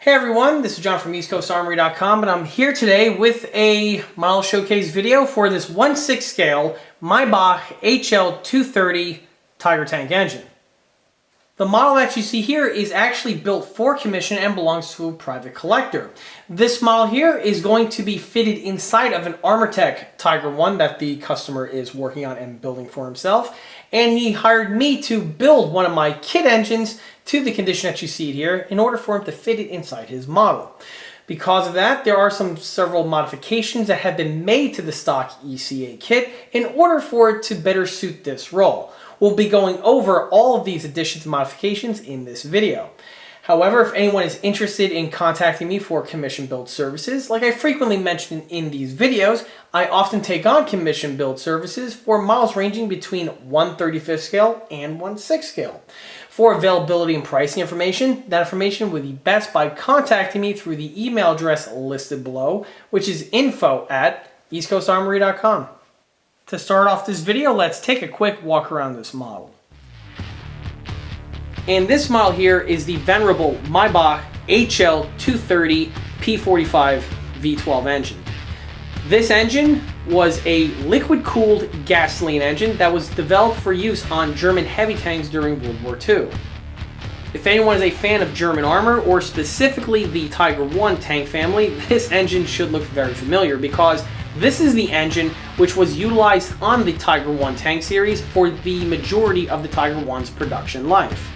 Hey everyone, this is John from EastCoastArmory.com, and I'm here today with a model showcase video for this 1/6 scale Maybach HL230 Tiger tank engine. The model that you see here is actually built for commission and belongs to a private collector. This model here is going to be fitted inside of an armortek Tiger 1 that the customer is working on and building for himself. And he hired me to build one of my kit engines to the condition that you see here in order for him to fit it inside his model. Because of that, there are several modifications that have been made to the stock ECA kit in order for it to better suit this role. We'll be going over all of these additions and modifications in this video. However, if anyone is interested in contacting me for commission build services, like I frequently mention in these videos, I often take on commission build services for models ranging between 1/35 scale and 1/6 scale. For availability and pricing information, that information would be best by contacting me through the email address listed below, which is info@eastcoastarmory.com. To start off this video, let's take a quick walk around this model. And this model here is the venerable Maybach HL230 P45 V12 engine. This engine was a liquid-cooled gasoline engine that was developed for use on German heavy tanks during World War II. If anyone is a fan of German armor, or specifically the Tiger 1 tank family, this engine should look very familiar because this is the engine which was utilized on the Tiger 1 tank series for the majority of the Tiger 1's production life.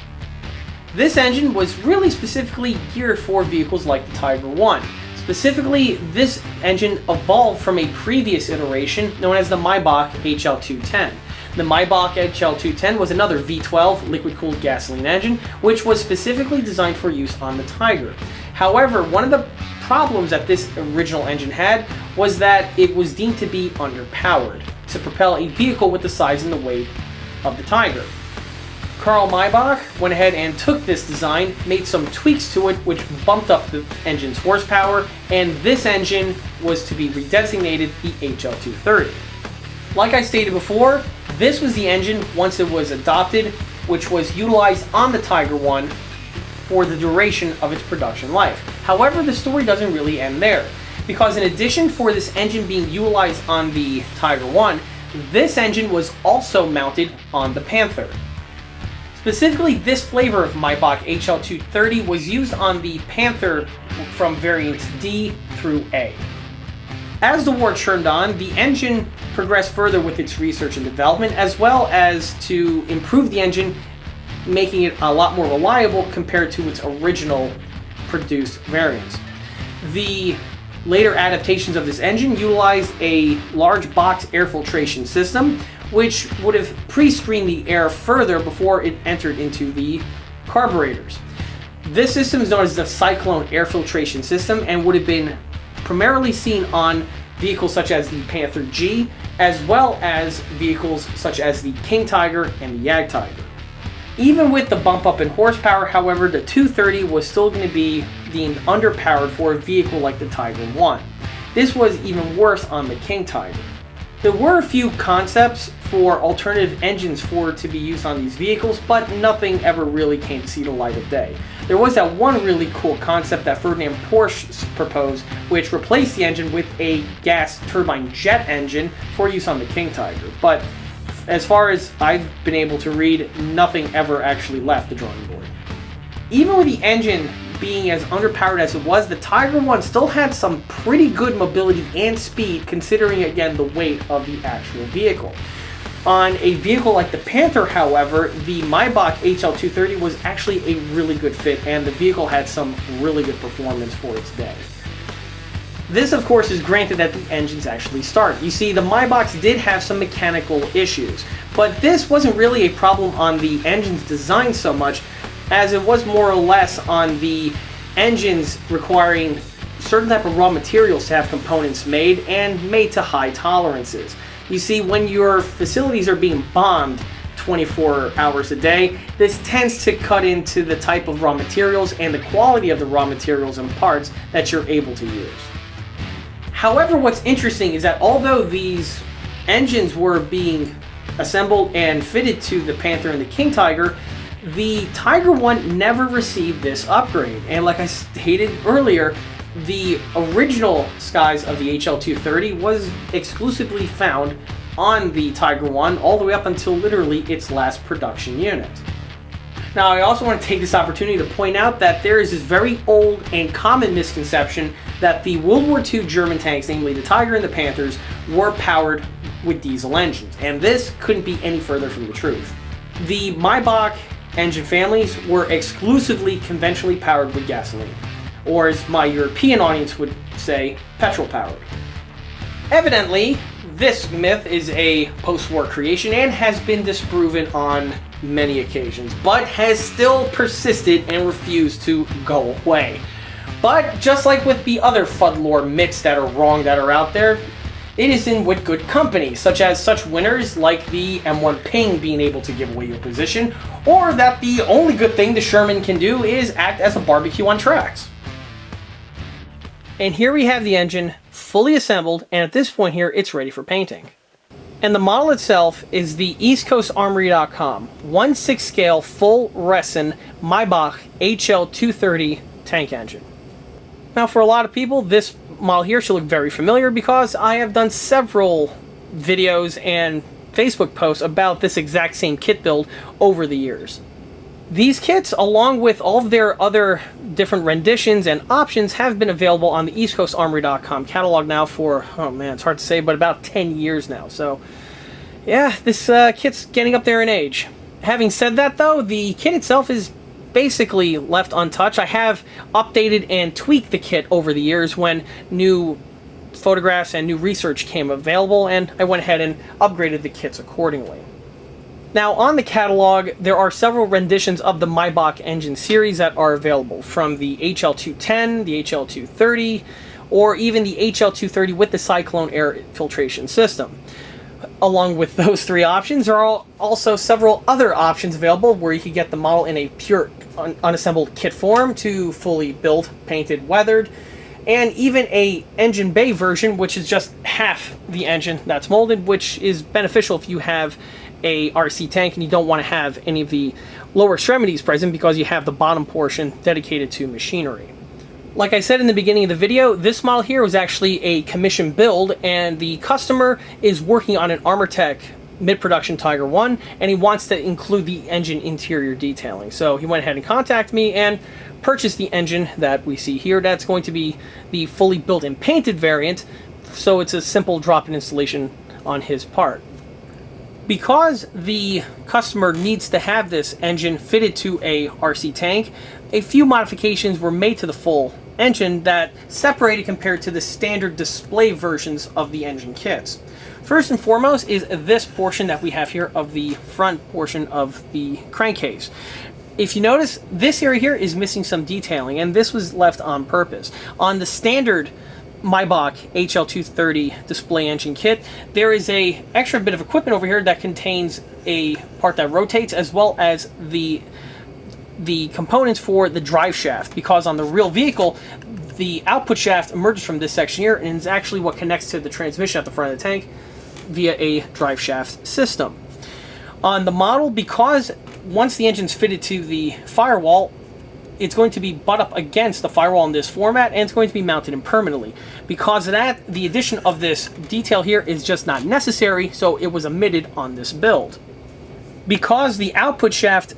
This engine was really specifically geared for vehicles like the Tiger 1. Specifically, this engine evolved from a previous iteration known as the Maybach HL210. The Maybach HL210 was another V12 liquid-cooled gasoline engine, which was specifically designed for use on the Tiger. However, one of the problems that this original engine had was that it was deemed to be underpowered to propel a vehicle with the size and the weight of the Tiger. Carl Maybach went ahead and took this design, made some tweaks to it, which bumped up the engine's horsepower, and this engine was to be redesignated the HL230. Like I stated before, this was the engine, once it was adopted, which was utilized on the Tiger 1 for the duration of its production life. However, the story doesn't really end there, because in addition for this engine being utilized on the Tiger 1, this engine was also mounted on the Panther. Specifically, this flavor of Maybach HL230 was used on the Panther from variants D through A. As the war churned on, the engine progressed further with its research and development, as well as to improve the engine, making it a lot more reliable compared to its original produced variants. The later adaptations of this engine utilized a large box air filtration system, which would have pre-screened the air further before it entered into the carburetors. This system is known as the Cyclone air filtration system and would have been primarily seen on vehicles such as the Panther G, as well as vehicles such as the King Tiger and the Jag Tiger. Even with the bump up in horsepower, however, the 230 was still going to be deemed underpowered for a vehicle like the Tiger 1. This was even worse on the King Tiger. There were a few concepts for alternative engines to be used on these vehicles, but nothing ever really came to see the light of day. There was that one really cool concept that Ferdinand Porsche proposed, which replaced the engine with a gas turbine jet engine for use on the King Tiger. But as far as I've been able to read, nothing ever actually left the drawing board. Even with the engine being as underpowered as it was, the Tiger 1 still had some pretty good mobility and speed, considering again the weight of the actual vehicle. On a vehicle like the Panther, however, the Maybach HL230 was actually a really good fit, and the vehicle had some really good performance for its day. This, of course, is granted that the engines actually start. You see, the Maybachs did have some mechanical issues, but this wasn't really a problem on the engine's design so much, as it was more or less on the engines requiring certain type of raw materials to have components made and made to high tolerances. You see, when your facilities are being bombed 24 hours a day, this tends to cut into the type of raw materials and the quality of the raw materials and parts that you're able to use. However, what's interesting is that although these engines were being assembled and fitted to the Panther and the King Tiger, The Tiger One never received this upgrade, and like I stated earlier, the original skies of the HL230 was exclusively found on the Tiger One all the way up until literally its last production unit. Now, I also want to take this opportunity to point out that there is this very old and common misconception that the World War II German tanks, namely the Tiger and the Panthers, were powered with diesel engines, and this couldn't be any further from the truth. The Maybach engine families were exclusively conventionally powered with gasoline, or as my European audience would say, petrol powered. Evidently, this myth is a post-war creation and has been disproven on many occasions, but has still persisted and refused to go away. But just like with the other FUD lore myths that are wrong that are out there, it is in with good company, such as such winners like the M1 Ping being able to give away your position, or that the only good thing the Sherman can do is act as a barbecue on tracks. And here we have the engine fully assembled, and at this point here it's ready for painting. And the model itself is the EastCoastArmory.com 1/6 scale full resin Maybach HL230 tank engine. Now, for a lot of people, this model here should look very familiar because I have done several videos and Facebook posts about this exact same kit build over the years. These kits, along with all of their other different renditions and options, have been available on the EastCoastArmory.com catalog now for, oh man, it's hard to say, but about 10 years now. So, yeah, this kit's getting up there in age. Having said that, though, the kit itself is basically left untouched. I have updated and tweaked the kit over the years when new photographs and new research came available, and I went ahead and upgraded the kits accordingly. Now, on the catalog, there are several renditions of the Maybach engine series that are available, from the HL210, the HL230, or even the HL230 with the Cyclone air filtration system. Along with those three options, there are also several other options available where you can get the model in a pure unassembled kit form to fully built, painted, weathered, and even a engine bay version, which is just half the engine that's molded, which is beneficial if you have a RC tank and you don't want to have any of the lower extremities present because you have the bottom portion dedicated to machinery. Like I said in the beginning of the video, this model here was actually a commission build, and the customer is working on an armortek mid-production Tiger One, and he wants to include the engine interior detailing. So he went ahead and contacted me and purchased the engine that we see here. That's going to be the fully built and painted variant, so it's a simple drop-in installation on his part. Because the customer needs to have this engine fitted to a RC tank, a few modifications were made to the full engine that separated compared to the standard display versions of the engine kits. First and foremost is this portion that we have here of the front portion of the crankcase. If you notice, this area here is missing some detailing, and this was left on purpose. On the standard Maybach HL230 display engine kit, there is a extra bit of equipment over here that contains a part that rotates, as well as the components for the drive shaft, because on the real vehicle the output shaft emerges from this section here and is actually what connects to the transmission at the front of the tank via a drive shaft system. On the model, because once the engine's fitted to the firewall, it's going to be butt up against the firewall in this format, and it's going to be mounted in permanently. Because of that, the addition of this detail here is just not necessary, so it was omitted on this build. Because the output shaft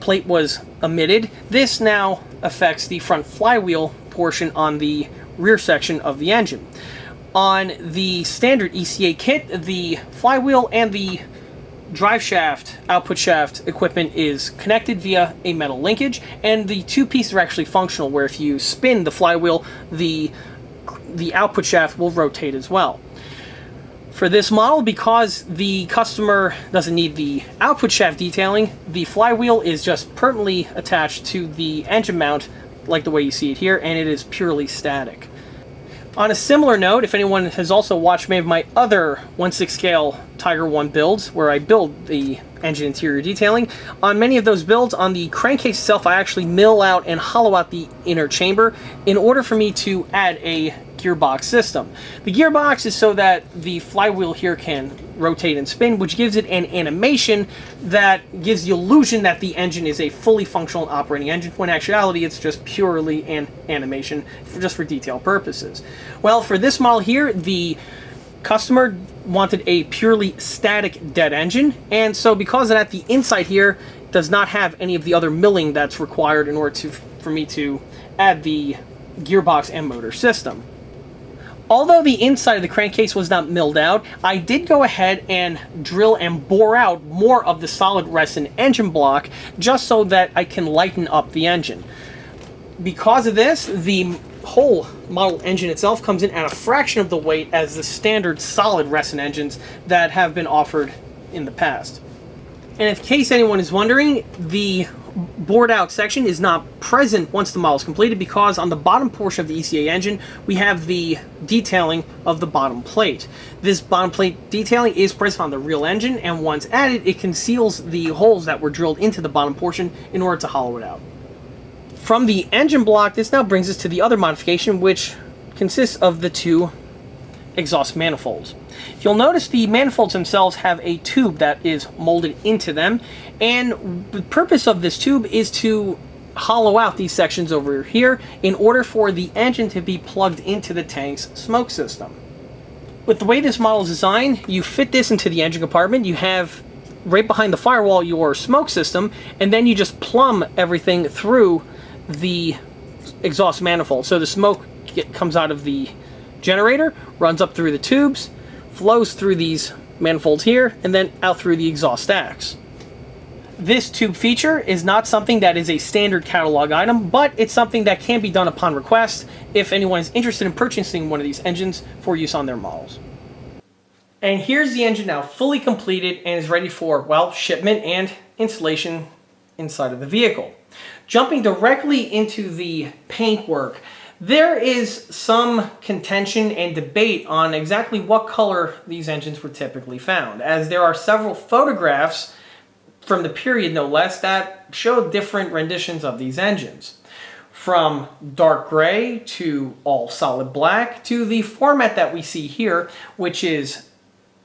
plate was omitted, this now affects the front flywheel portion on the rear section of the engine. On the standard ECA kit, the flywheel and the drive shaft, output shaft equipment is connected via a metal linkage, and the two pieces are actually functional, where if you spin the flywheel, the output shaft will rotate as well. For this model, because the customer doesn't need the output shaft detailing, the flywheel is just permanently attached to the engine mount like the way you see it here, and it is purely static. On a similar note, if anyone has also watched many of my other 1/6 scale Tiger One builds, where I build the engine interior detailing, on many of those builds, on the crankcase itself, I actually mill out and hollow out the inner chamber in order for me to add a gearbox system. The gearbox is so that the flywheel here can rotate and spin, which gives it an animation that gives the illusion that the engine is a fully functional operating engine, when in actuality it's just purely an animation just for detail purposes. Well, for this model here, the customer wanted a purely static dead engine, and so because of that, the inside here does not have any of the other milling that's required in order for me to add the gearbox and motor system. Although the inside of the crankcase was not milled out, I did go ahead and drill and bore out more of the solid resin engine block just so that I can lighten up the engine. Because of this, the whole model engine itself comes in at a fraction of the weight as the standard solid resin engines that have been offered in the past. And in case anyone is wondering, the bored out section is not present once the model is completed because on the bottom portion of the ECA engine we have the detailing of the bottom plate. This bottom plate detailing is present on the real engine, and once added it conceals the holes that were drilled into the bottom portion in order to hollow it out. From the engine block, this now brings us to the other modification, which consists of the two exhaust manifolds. You'll notice the manifolds themselves have a tube that is molded into them, and the purpose of this tube is to hollow out these sections over here in order for the engine to be plugged into the tank's smoke system. With the way this model is designed, you fit this into the engine compartment, you have right behind the firewall your smoke system, and then you just plumb everything through the exhaust manifold. So the smoke comes out of the generator, runs up through the tubes, flows through these manifolds here, and then out through the exhaust stacks. This tube feature is not something that is a standard catalog item, but it's something that can be done upon request if anyone is interested in purchasing one of these engines for use on their models. And here's the engine now fully completed and is ready for, well, shipment and installation inside of the vehicle. Jumping directly into the paintwork, there is some contention and debate on exactly what color these engines were typically found, as there are several photographs from the period, no less, that show different renditions of these engines. From dark gray to all solid black to the format that we see here, which is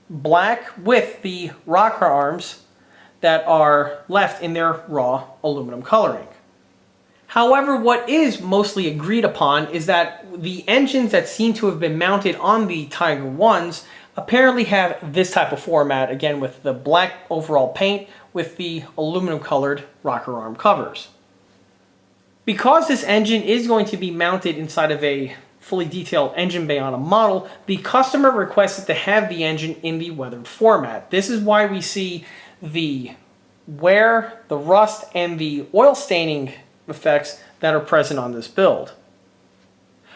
black with the rocker arms that are left in their raw aluminum coloring. However, what is mostly agreed upon is that the engines that seem to have been mounted on the Tiger 1s apparently have this type of format, again with the black overall paint with the aluminum colored rocker arm covers. Because this engine is going to be mounted inside of a fully detailed engine bay on a model, the customer requested to have the engine in the weathered format. This is why we see the wear, the rust, and the oil staining effects that are present on this build.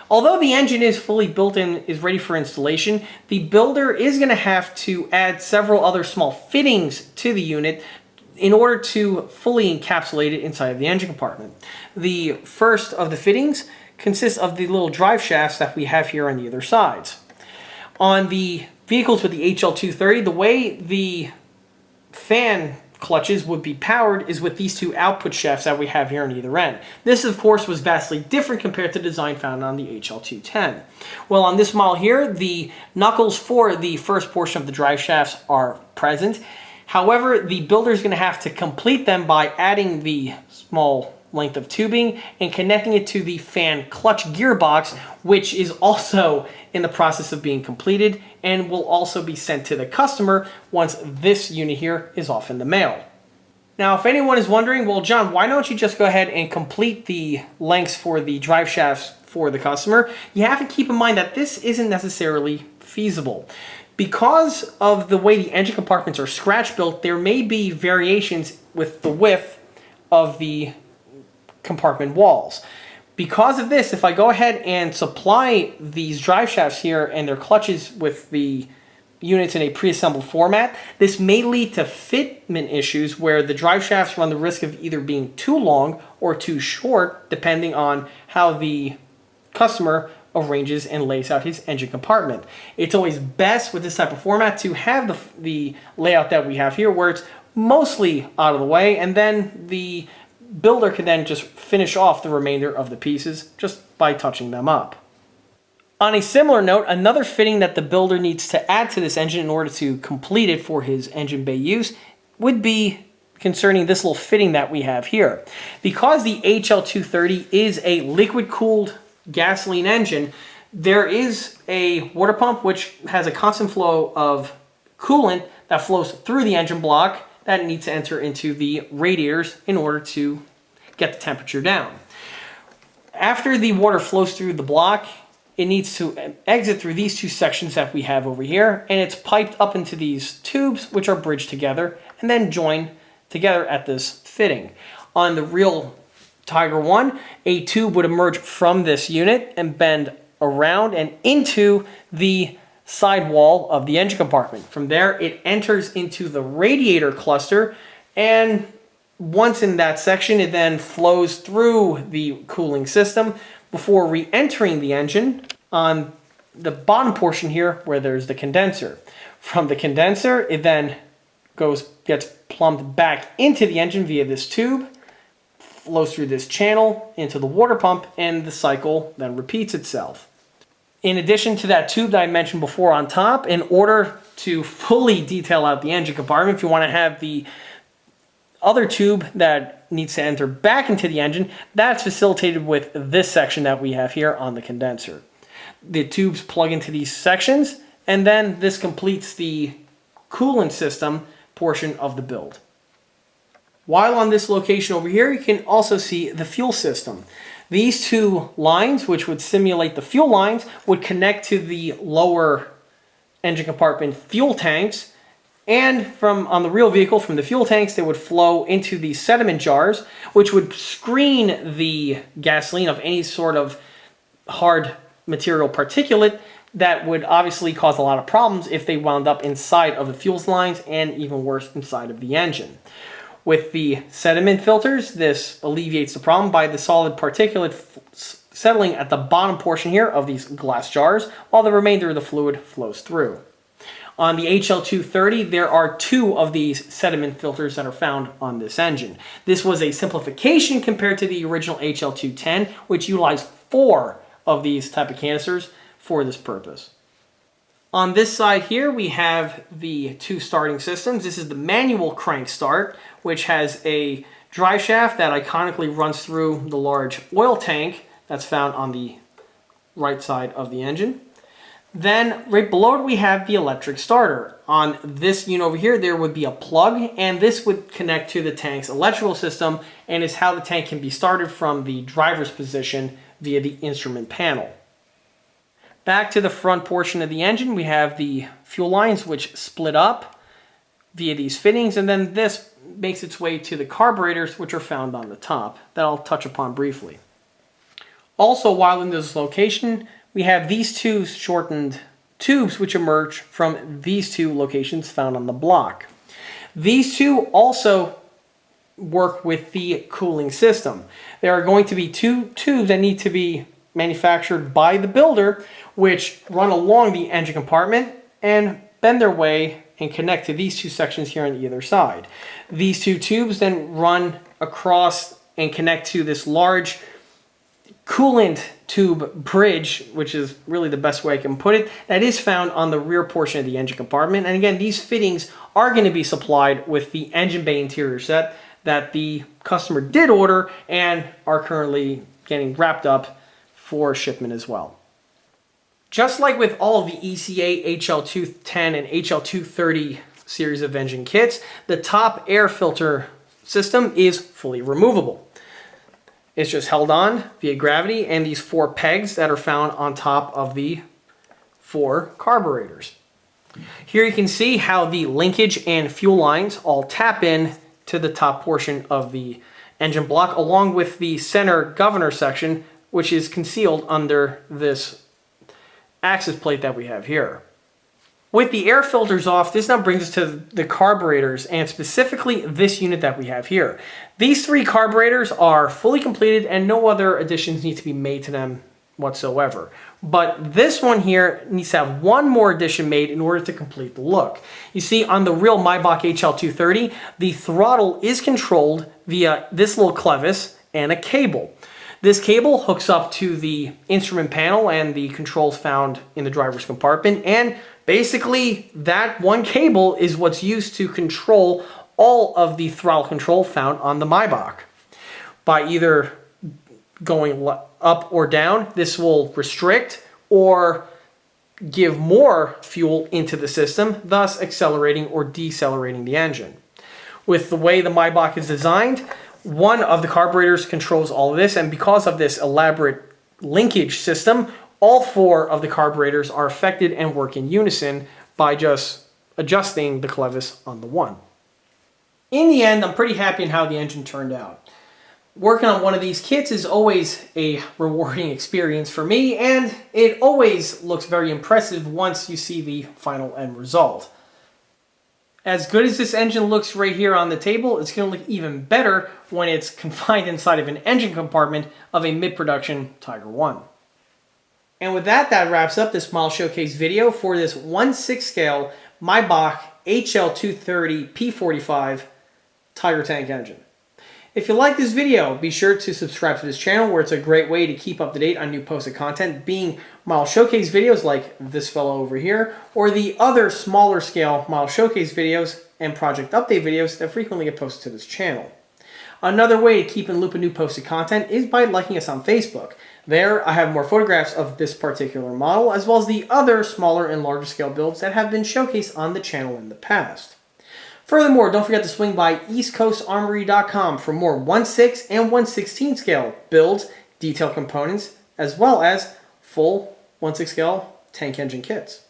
Although the engine is fully built and is ready for installation, the builder is going to have to add several other small fittings to the unit in order to fully encapsulate it inside of the engine compartment. The first of the fittings consists of the little drive shafts that we have here on the other sides. On the vehicles with the HL230, the way the fan clutches would be powered is with these two output shafts that we have here on either end. This, of course, was vastly different compared to the design found on the HL210. Well, on this model here, the knuckles for the first portion of the drive shafts are present. However, the builder is going to have to complete them by adding the small length of tubing and connecting it to the fan clutch gearbox, which is also in the process of being completed and will also be sent to the customer once this unit here is off in the mail. Now, if anyone is wondering, well, John, why don't you just go ahead and complete the lengths for the drive shafts for the customer? You have to keep in mind that this isn't necessarily feasible. Because of the way the engine compartments are scratch built, there may be variations with the width of the compartment walls. Because of this, if I go ahead and supply these drive shafts here and their clutches with the units in a pre-assembled format, this may lead to fitment issues where the drive shafts run the risk of either being too long or too short, depending on how the customer arranges and lays out his engine compartment. It's always best with this type of format to have the layout that we have here, where it's mostly out of the way, and then the builder can then just finish off the remainder of the pieces just by touching them up. On a similar note, another fitting that the builder needs to add to this engine in order to complete it for his engine bay use would be concerning this little fitting that we have here. Because the HL230 is a liquid-cooled gasoline engine, there is a water pump which has a constant flow of coolant that flows through the engine block that needs to enter into the radiators in order to get the temperature down. After the water flows through the block, it needs to exit through these two sections that we have over here, and it's piped up into these tubes which are bridged together and then joined together at this fitting. On the real Tiger 1, a tube would emerge from this unit and bend around and into the sidewall of the engine compartment. From there, it enters into the radiator cluster, and once in that section, it then flows through the cooling system before re-entering the engine on the bottom portion here where there's the condenser. From the condenser, it then gets plumbed back into the engine via this tube, flows through this channel into the water pump, and the cycle then repeats itself. In addition to that tube that I mentioned before on top, in order to fully detail out the engine compartment, if you want to have the other tube that needs to enter back into the engine, that's facilitated with this section that we have here on the condenser. The tubes plug into these sections, and then this completes the coolant system portion of the build. While on this location over here, you can also see the fuel system. These two lines, which would simulate the fuel lines, would connect to the lower engine compartment fuel tanks, and on the real vehicle, from the fuel tanks, they would flow into the sediment jars, which would screen the gasoline of any sort of hard material particulate that would obviously cause a lot of problems if they wound up inside of the fuel lines, and even worse, inside of the engine. With the sediment filters, this alleviates the problem by the solid particulate settling at the bottom portion here of these glass jars, while the remainder of the fluid flows through. On the HL230, there are 2 of these sediment filters that are found on this engine. This was a simplification compared to the original HL210, which utilized 4 of these type of canisters for this purpose. On this side here, we have the 2 starting systems. This is the manual crank start, which has a drive shaft that iconically runs through the large oil tank that's found on the right side of the engine. Then right below it, we have the electric starter. On this unit over here, there would be a plug, and this would connect to the tank's electrical system, and is how the tank can be started from the driver's position via the instrument panel. Back to the front portion of the engine, we have the fuel lines, which split up via these fittings, and then this makes its way to the carburetors, which are found on the top, that I'll touch upon briefly. Also, while in this location, we have these 2 shortened tubes which emerge from these 2 locations found on the block. These 2 also work with the cooling system. There are going to be 2 tubes that need to be manufactured by the builder, which run along the engine compartment and bend their way and connect to these 2 sections here on either side. These 2 tubes then run across and connect to this large coolant tube bridge, which is really the best way I can put it, that is found on the rear portion of the engine compartment. And again, these fittings are going to be supplied with the engine bay interior set that the customer did order and are currently getting wrapped up for shipment as well. Just like with all of the ECA HL210 and HL230 series of engine kits, the top air filter system is fully removable. It's just held on via gravity and these 4 pegs that are found on top of the 4 carburetors. Here you can see how the linkage and fuel lines all tap in to the top portion of the engine block, along with the center governor section, which is concealed under this access plate that we have here. With the air filters off, this now brings us to the carburetors, and specifically this unit that we have here. These 3 carburetors are fully completed and no other additions need to be made to them whatsoever. But this one here needs to have 1 more addition made in order to complete the look. You see, on the real Maybach HL230, the throttle is controlled via this little clevis and a cable. This cable hooks up to the instrument panel and the controls found in the driver's compartment, and basically that one cable is what's used to control all of the throttle control found on the Maybach. By either going up or down, this will restrict or give more fuel into the system, thus accelerating or decelerating the engine. With the way the Maybach is designed, one of the carburetors controls all of this, and because of this elaborate linkage system, all four of the carburetors are affected and work in unison by just adjusting the clevis on the one. In the end, I'm pretty happy in how the engine turned out. Working on one of these kits is always a rewarding experience for me, and it always looks very impressive once you see the final end result. As good as this engine looks right here on the table, it's going to look even better when it's confined inside of an engine compartment of a mid-production Tiger 1. And with that, that wraps up this model showcase video for this 1/6 scale Maybach HL230 P45 Tiger tank engine. If you like this video, be sure to subscribe to this channel, where it's a great way to keep up to date on new posted content, being model showcase videos like this fellow over here, or the other smaller scale model showcase videos and project update videos that frequently get posted to this channel. Another way to keep in loop of new posted content is by liking us on Facebook. There, I have more photographs of this particular model, as well as the other smaller and larger scale builds that have been showcased on the channel in the past. Furthermore, don't forget to swing by eastcoastarmory.com for more 1/6 and 1/16 scale builds, detailed components, as well as full 1/6 scale tank engine kits.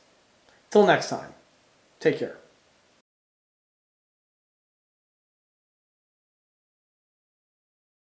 Till next time, take care.